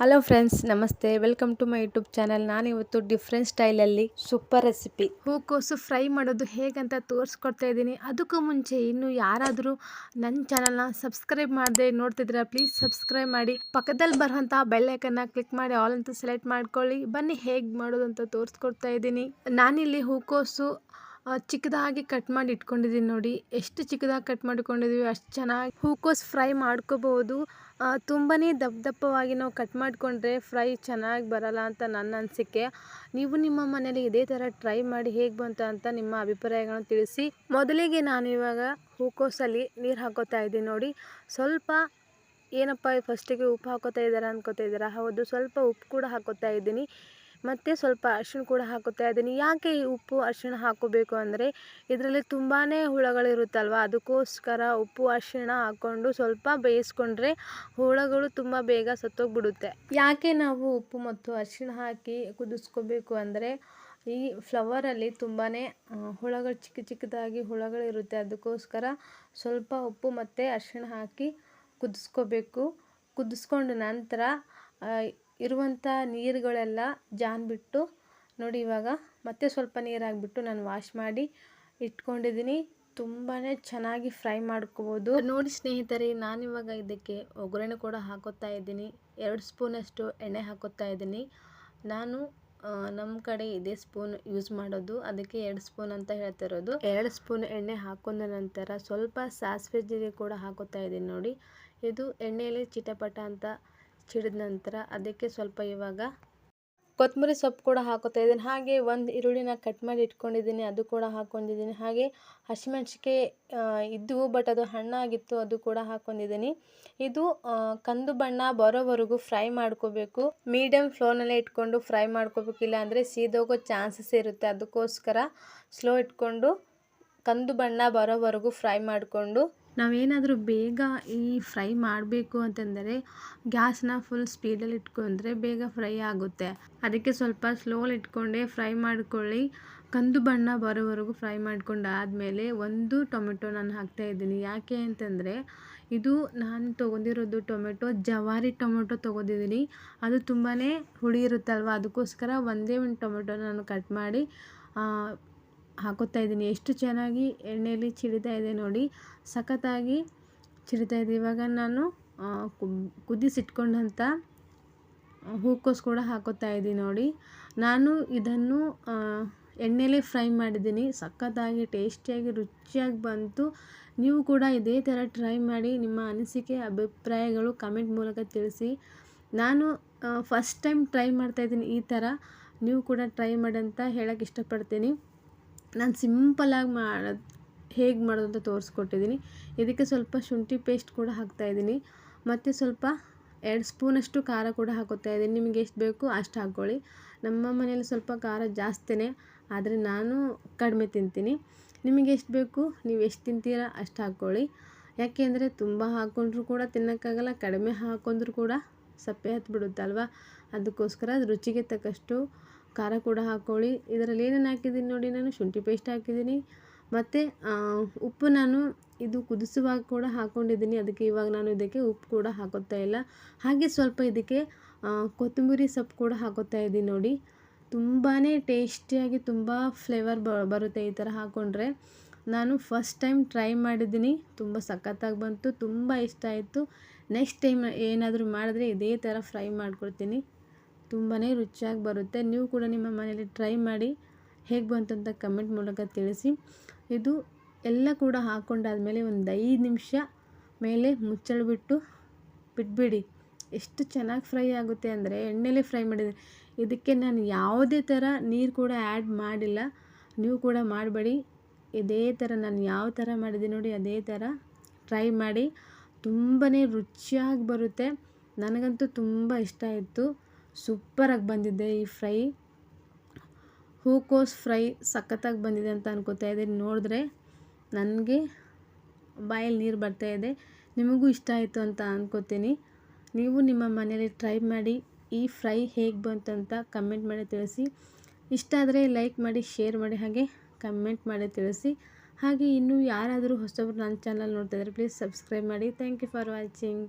Hello friends, ನಮಸ್ತೆ. Welcome to my YouTube channel. ನಾನಿವತ್ತು different ಸ್ಟೈಲಲ್ಲಿ ಸೂಪರ್ ರೆಸಿಪಿ ಹೂಕೋಸು ಫ್ರೈ ಮಾಡೋದು ಹೇಗಂತ ತೋರಿಸ್ಕೊಡ್ತಾ ಇದ್ದೀನಿ. ಅದಕ್ಕೂ ಮುಂಚೆ ಇನ್ನು ಯಾರಾದರೂ ನನ್ನ ಚಾನಲ್ನ ಸಬ್ಸ್ಕ್ರೈಬ್ ಮಾಡದೆ ನೋಡ್ತಿದ್ರೆ ಪ್ಲೀಸ್ ಸಬ್ಸ್ಕ್ರೈಬ್ ಮಾಡಿ, ಪಕ್ಕದಲ್ಲಿ ಬರುವಂತಹ ಬೆಲ್ ಐಕನ್ನ ಕ್ಲಿಕ್ ಮಾಡಿ ಆಲ್ ಅಂತ ಸೆಲೆಕ್ಟ್ ಮಾಡ್ಕೊಳ್ಳಿ. ಬನ್ನಿ ಹೇಗೆ ಮಾಡೋದು ಅಂತ ತೋರಿಸ್ಕೊಡ್ತಾ ಇದ್ದೀನಿ. ನಾನಿಲ್ಲಿ ಹೂಕೋಸು ಚಿಕ್ಕದಾಗಿ ಕಟ್ ಮಾಡಿ ಇಟ್ಕೊಂಡಿದ್ದೀನಿ. ನೋಡಿ ಎಷ್ಟು ಚಿಕ್ಕದಾಗಿ ಕಟ್ ಮಾಡಿಕೊಂಡಿದ್ದೀವಿ, ಅಷ್ಟು ಚೆನ್ನಾಗಿ ಹೂಕೋಸು ಫ್ರೈ ಮಾಡ್ಕೋಬಹುದು. ತುಂಬಾ ದಪ್ಪವಾಗಿ ನಾವು ಕಟ್ ಮಾಡಿಕೊಂಡ್ರೆ ಫ್ರೈ ಚೆನ್ನಾಗಿ ಬರಲ್ಲ ಅಂತ ನನ್ನ ಅನಿಸಿಕೆ. ನೀವು ನಿಮ್ಮ ಮನೇಲಿ ಇದೇ ಥರ ಟ್ರೈ ಮಾಡಿ ಹೇಗೆ ಬಂತು ಅಂತ ನಿಮ್ಮ ಅಭಿಪ್ರಾಯಗಳನ್ನು ತಿಳಿಸಿ. ಮೊದಲಿಗೆ ನಾನು ಇವಾಗ ಹೂಕೋಸಲ್ಲಿ ನೀರು ಹಾಕೋತಾ ಇದ್ದೀನಿ. ನೋಡಿ ಸ್ವಲ್ಪ ಏನಪ್ಪ ಫಸ್ಟಿಗೆ ಉಪ್ಪು ಹಾಕೋತಾ ಇದ್ದಾರೆ ಅನ್ಕೋತಾ ಇದ್ದೀರಾ? ಹೌದು, ಸ್ವಲ್ಪ ಉಪ್ಪು ಕೂಡ ಹಾಕೋತಾ ಇದ್ದೀನಿ. ಮತ್ತು ಸ್ವಲ್ಪ ಅರಿಶಿಣ ಕೂಡ ಹಾಕೋತಾ ಇದ್ದೀನಿ. ಯಾಕೆ ಈ ಉಪ್ಪು ಅರಿಶಿಣ ಹಾಕೋಬೇಕು ಅಂದರೆ ಇದರಲ್ಲಿ ತುಂಬಾ ಹುಳಗಳಿರುತ್ತಲ್ವ, ಅದಕ್ಕೋಸ್ಕರ ಉಪ್ಪು ಅರಿಶಿಣ ಹಾಕ್ಕೊಂಡು ಸ್ವಲ್ಪ ಬೇಯಿಸ್ಕೊಂಡ್ರೆ ಹುಳಗಳು ತುಂಬ ಬೇಗ ಸತ್ತೋಗ್ಬಿಡುತ್ತೆ. ಯಾಕೆ ನಾವು ಉಪ್ಪು ಮತ್ತು ಅರಿಶಿಣ ಹಾಕಿ ಕುದಿಸ್ಕೋಬೇಕು ಅಂದರೆ ಈ ಫ್ಲವರಲ್ಲಿ ತುಂಬಾ ಹುಳಗಳು ಚಿಕ್ಕದಾಗಿ ಹುಳಗಳಿರುತ್ತೆ. ಅದಕ್ಕೋಸ್ಕರ ಸ್ವಲ್ಪ ಉಪ್ಪು ಮತ್ತು ಅರಿಶಿಣ ಹಾಕಿ ಕುದಿಸ್ಕೋಬೇಕು. ಕುದಿಸ್ಕೊಂಡು ನಂತರ ಇರುವಂಥ ನೀರುಗಳೆಲ್ಲ ಜಾನ್ಬಿಟ್ಟು ನೋಡಿ, ಇವಾಗ ಮತ್ತೆ ಸ್ವಲ್ಪ ನೀರು ಹಾಕ್ಬಿಟ್ಟು ನಾನು ವಾಶ್ ಮಾಡಿ ಇಟ್ಕೊಂಡಿದ್ದೀನಿ. ತುಂಬಾ ಚೆನ್ನಾಗಿ ಫ್ರೈ ಮಾಡ್ಕೋಬೋದು. ನೋಡಿ ಸ್ನೇಹಿತರೆ, ನಾನಿವಾಗ ಇದಕ್ಕೆ ಒಗ್ಗರಣೆ ಕೂಡ ಹಾಕೋತಾ ಇದ್ದೀನಿ. 2 ಸ್ಪೂನಷ್ಟು ಎಣ್ಣೆ ಹಾಕೋತಾ ಇದ್ದೀನಿ. ನಾನು ನಮ್ಮ ಕಡೆ ಇದೇ ಸ್ಪೂನ್ ಯೂಸ್ ಮಾಡೋದು, ಅದಕ್ಕೆ 2 ಸ್ಪೂನ್ ಅಂತ ಹೇಳ್ತಿರೋದು. 2 ಸ್ಪೂನ್ ಎಣ್ಣೆ ಹಾಕೊಂಡ ನಂತರ ಸ್ವಲ್ಪ ಸಾಸಿವೆ ಜೀರಿಗೆ ಕೂಡ ಹಾಕೋತಾ ಇದ್ದೀನಿ. ನೋಡಿ, ಇದು ಎಣ್ಣೆಯಲ್ಲಿ ಚಿಟಪಟ ಅಂತ ಚಿಡಿದ ನಂತರ ಅದಕ್ಕೆ ಸ್ವಲ್ಪ ಇವಾಗ ಕೊತ್ತಂಬರಿ ಸೊಪ್ಪು ಕೂಡ ಹಾಕೋತಾ ಇದ್ದೀನಿ. ಹಾಗೆ ಒಂದು ಈರುಳ್ಳಿನ ಕಟ್ ಮಾಡಿ ಇಟ್ಕೊಂಡಿದ್ದೀನಿ, ಅದು ಕೂಡ ಹಾಕೊಂಡಿದ್ದೀನಿ. ಹಾಗೆ ಹಸಿಮೆಣ್ಸಿಕಾಯಿ ಇದ್ದವು, ಬಟ್ ಅದು ಹಣ್ಣಾಗಿತ್ತು, ಅದು ಕೂಡ ಹಾಕೊಂಡಿದ್ದೀನಿ. ಇದು ಕಂದು ಬಣ್ಣ ಬರೋವರೆಗೂ ಫ್ರೈ ಮಾಡ್ಕೋಬೇಕು. ಮೀಡಿಯಮ್ ಫ್ಲೇಮ್ನಲ್ಲೇ ಇಟ್ಕೊಂಡು ಫ್ರೈ ಮಾಡ್ಕೋಬೇಕು, ಇಲ್ಲ ಅಂದರೆ ಸೀದೋಗೋ ಚಾನ್ಸಸ್ ಇರುತ್ತೆ. ಅದಕ್ಕೋಸ್ಕರ ಸ್ಲೋ ಇಟ್ಕೊಂಡು ಕಂದು ಬಣ್ಣ ಬರೋವರೆಗೂ ಫ್ರೈ ಮಾಡಿಕೊಂಡು, ನಾವೇನಾದರೂ ಬೇಗ ಈ ಫ್ರೈ ಮಾಡಬೇಕು ಅಂತಂದರೆ ಗ್ಯಾಸ್ನ ಫುಲ್ ಸ್ಪೀಡಲ್ಲಿ ಇಟ್ಕೊಂಡ್ರೆ ಬೇಗ ಫ್ರೈ ಆಗುತ್ತೆ. ಅದಕ್ಕೆ ಸ್ವಲ್ಪ ಸ್ಲೋಲಿ ಇಟ್ಕೊಂಡೆ ಫ್ರೈ ಮಾಡ್ಕೊಳ್ಳಿ. ಕಂದು ಬಣ್ಣ ಬರೋವರೆಗೂ ಫ್ರೈ ಮಾಡ್ಕೊಂಡಾದಮೇಲೆ 1 ಟೊಮೆಟೊ ನಾನು ಹಾಕ್ತಾಯಿದ್ದೀನಿ. ಯಾಕೆ ಅಂತಂದರೆ ಇದು ನಾನು ತೊಗೊಂಡಿರೋದು ಟೊಮೆಟೊ ಜವಾರಿ ಟೊಮೆಟೊ ತೊಗೊಂಡಿದ್ದೀನಿ. ಅದು ತುಂಬಾ ಹುಳಿ ಇರುತ್ತಲ್ವ, ಅದಕ್ಕೋಸ್ಕರ ಒಂದೇ ಒಂದು ಟೊಮೆಟೊ ನಾನು ಕಟ್ ಮಾಡಿ ಹಾಕೋತಾ ಇದ್ದೀನಿ. ಎಷ್ಟು ಚೆನ್ನಾಗಿ ಎಣ್ಣೆಯಲ್ಲಿ ಚಿಡಿತಾ ಇದೆ ನೋಡಿ, ಸಖತ್ತಾಗಿ ಚಿಡಿತಾ ಇದೆ. ಇವಾಗ ನಾನು ಕುದಿಸಿಟ್ಕೊಂಡಂಥ ಹೂಕೋಸು ಕೂಡ ಹಾಕೋತಾ ಇದ್ದೀನಿ. ನೋಡಿ, ನಾನು ಇದನ್ನು ಎಣ್ಣೆಲೇ ಫ್ರೈ ಮಾಡಿದ್ದೀನಿ. ಸಖತ್ತಾಗಿ ಟೇಸ್ಟಿಯಾಗಿ ರುಚಿಯಾಗಿ ಬಂತು. ನೀವು ಕೂಡ ಇದೇ ಥರ ಟ್ರೈ ಮಾಡಿ, ನಿಮ್ಮ ಅನಿಸಿಕೆ ಅಭಿಪ್ರಾಯಗಳು ಕಮೆಂಟ್ ಮೂಲಕ ತಿಳಿಸಿ. ನಾನು ಫಸ್ಟ್ ಟೈಮ್ ಟ್ರೈ ಮಾಡ್ತಾಯಿದ್ದೀನಿ ಈ ಥರ. ನೀವು ಕೂಡ ಟ್ರೈ ಮಾಡಿ ಅಂತ ಹೇಳೋಕ್ಕೆ ಇಷ್ಟಪಡ್ತೀನಿ. ನಾನು ಸಿಂಪಲಾಗಿ ಹೇಗೆ ಮಾಡೋದು ಅಂತ ತೋರಿಸ್ಕೊಟ್ಟಿದ್ದೀನಿ. ಇದಕ್ಕೆ ಸ್ವಲ್ಪ ಶುಂಠಿ ಪೇಸ್ಟ್ ಕೂಡ ಹಾಕ್ತಾಯಿದ್ದೀನಿ. ಮತ್ತು ಸ್ವಲ್ಪ 2 ಸ್ಪೂನಷ್ಟು ಖಾರ ಕೂಡ ಹಾಕೋತಾ ಇದ್ದೀನಿ. ನಿಮಗೆ ಎಷ್ಟು ಬೇಕು ಅಷ್ಟು ಹಾಕ್ಕೊಳ್ಳಿ. ನಮ್ಮ ಮನೇಲಿ ಸ್ವಲ್ಪ ಖಾರ ಜಾಸ್ತಿನೇ, ಆದರೆ ನಾನು ಕಡಿಮೆ ತಿಂತೀನಿ. ನಿಮಗೆ ಎಷ್ಟು ಬೇಕು, ನೀವು ಎಷ್ಟು ತಿಂತೀರಾ ಅಷ್ಟು ಹಾಕ್ಕೊಳ್ಳಿ. ಯಾಕೆಂದರೆ ತುಂಬ ಹಾಕ್ಕೊಂಡ್ರೂ ಕೂಡ ತಿನ್ನೋಕ್ಕಾಗಲ್ಲ, ಕಡಿಮೆ ಹಾಕ್ಕೊಂಡ್ರೂ ಕೂಡ ಸಪ್ಪೆ ಹತ್ಬಿಡುತ್ತಲ್ವ. ಅದಕ್ಕೋಸ್ಕರ ರುಚಿಗೆ ತಕ್ಕಷ್ಟು ಖಾರ ಕೂಡ ಹಾಕ್ಕೊಳ್ಳಿ. ಇದರಲ್ಲಿ ಏನೇನು ಹಾಕಿದ್ದೀನಿ ನೋಡಿ, ನಾನು ಶುಂಠಿ ಪೇಸ್ಟ್ ಹಾಕಿದ್ದೀನಿ, ಮತ್ತು ಉಪ್ಪು ನಾನು ಇದು ಕುದಿಸುವಾಗ ಕೂಡ ಹಾಕ್ಕೊಂಡಿದ್ದೀನಿ. ಅದಕ್ಕೆ ಇವಾಗ ನಾನು ಇದಕ್ಕೆ ಉಪ್ಪು ಕೂಡ ಹಾಕೋತಾ ಇಲ್ಲ. ಹಾಗೆ ಸ್ವಲ್ಪ ಇದಕ್ಕೆ ಕೊತ್ತಂಬರಿ ಸೊಪ್ಪು ಕೂಡ ಹಾಕೋತಾ ಇದ್ದೀನಿ. ನೋಡಿ, ತುಂಬಾ ಟೇಸ್ಟಿಯಾಗಿ ತುಂಬ ಫ್ಲೇವರ್ ಬರುತ್ತೆ ಈ ಥರ ಹಾಕ್ಕೊಂಡ್ರೆ. ನಾನು ಫಸ್ಟ್ ಟೈಮ್ ಟ್ರೈ ಮಾಡಿದ್ದೀನಿ, ತುಂಬ ಸಖತ್ತಾಗಿ ಬಂತು, ತುಂಬ ಇಷ್ಟ ಆಯಿತು. ನೆಕ್ಸ್ಟ್ ಟೈಮ್ ಏನಾದರೂ ಮಾಡಿದ್ರೆ ಇದೇ ಥರ ಫ್ರೈ ಮಾಡ್ಕೊಳ್ತೀನಿ. ತುಂಬಾ ರುಚಿಯಾಗಿ ಬರುತ್ತೆ. ನೀವು ಕೂಡ ನಿಮ್ಮ ಮನೇಲಿ ಟ್ರೈ ಮಾಡಿ ಹೇಗೆ ಬಂತು ಅಂತ ಕಮೆಂಟ್ ಮೂಲಕ ತಿಳಿಸಿ. ಇದು ಎಲ್ಲ ಕೂಡ ಹಾಕ್ಕೊಂಡಾದ್ಮೇಲೆ ಒಂದು 5 ನಿಮಿಷ ಮೇಲೆ ಮುಚ್ಚಳಿಬಿಟ್ಟು ಬಿಟ್ಬಿಡಿ. ಎಷ್ಟು ಚೆನ್ನಾಗಿ ಫ್ರೈ ಆಗುತ್ತೆ ಅಂದರೆ ಎಣ್ಣೆಲೇ ಫ್ರೈ ಮಾಡಿದೆ. ಇದಕ್ಕೆ ನಾನು ಯಾವುದೇ ಥರ ನೀರು ಕೂಡ ಆ್ಯಡ್ ಮಾಡಿಲ್ಲ. ನೀವು ಕೂಡ ಮಾಡಬೇಡಿ. ಇದೇ ಥರ ನಾನು ಯಾವ ಥರ ಮಾಡಿದ್ದೀನಿ ನೋಡಿ, ಅದೇ ಥರ ಟ್ರೈ ಮಾಡಿ. ತುಂಬಾ ರುಚಿಯಾಗಿ ಬರುತ್ತೆ. ನನಗಂತೂ ತುಂಬ ಇಷ್ಟ ಆಯಿತು. ಸೂಪರಾಗಿ ಬಂದಿದೆ ಈ ಫ್ರೈ. ಹೂಕೋಸು ಫ್ರೈ ಸಖತ್ತಾಗಿ ಬಂದಿದೆ ಅಂತ ಅನ್ಕೋತಾ ಇದ್ದೀನಿ. ನೋಡಿದ್ರೆ ನನಗೆ ಬಾಯಲ್ಲಿ ನೀರು ಬರ್ತಾಯಿದೆ. ನಿಮಗೂ ಇಷ್ಟ ಆಯಿತು ಅಂತ ಅನ್ಕೋತೀನಿ. ನೀವು ನಿಮ್ಮ ಮನೇಲಿ ಟ್ರೈ ಮಾಡಿ, ಈ ಫ್ರೈ ಹೇಗೆ ಬಂತು ಅಂತ ಕಮೆಂಟ್ ಮಾಡಿ ತಿಳಿಸಿ. ಇಷ್ಟ ಆದರೆ ಲೈಕ್ ಮಾಡಿ, ಶೇರ್ ಮಾಡಿ, ಹಾಗೆ ಕಮೆಂಟ್ ಮಾಡಿ ತಿಳಿಸಿ. ಹಾಗೆ ಇನ್ನೂ ಯಾರಾದರೂ ಹೊಸಬರು ನನ್ನ ಚಾನಲ್ ನೋಡ್ತಾಯಿದ್ರೆ ಪ್ಲೀಸ್ ಸಬ್ಸ್ಕ್ರೈಬ್ ಮಾಡಿ. Thank you for watching.